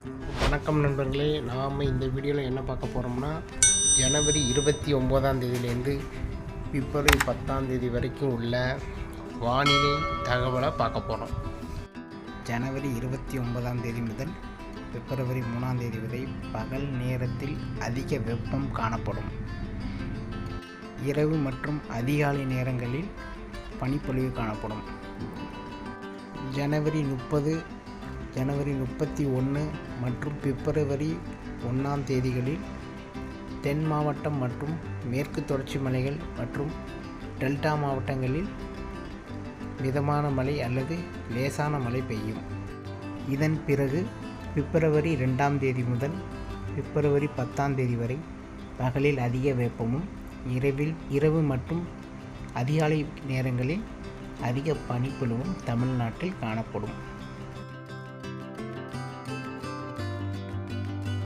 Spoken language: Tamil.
வணக்கம் நண்பர்களே, நாம் இந்த வீடியோவில் என்ன பார்க்க போகிறோம்னா ஜனவரி 29ஆம் தேதியிலேருந்து பிப்ரவரி 10ஆம் தேதி வரைக்கும் உள்ள வானிலை தகவலை பார்க்க போகிறோம். ஜனவரி 29ஆம் தேதி முதல் பிப்ரவரி 3ஆம் தேதி வரை பகல் நேரத்தில் அதிக வெப்பம் காணப்படும். இரவு மற்றும் அதிகாலை நேரங்களில் பனிப்பொழிவு காணப்படும். ஜனவரி 30, ஜனவரி 31 மற்றும் பிப்ரவரி 1ஆம் தேதிகளில் தென் மாவட்டம் மற்றும் மேற்கு தொடர்ச்சி மலைகள் மற்றும் டெல்டா மாவட்டங்களில் மிதமான மழை அல்லது லேசான மழை பெய்யும். இதன் பிறகு பிப்ரவரி 2ஆம் தேதி முதல் பிப்ரவரி 10ஆம் தேதி வரை பகலில் அதிக வெப்பமும் இரவு மற்றும் அதிகாலை நேரங்களில் அதிக பனிப்பொழிவும் தமிழ்நாட்டில் காணப்படும்.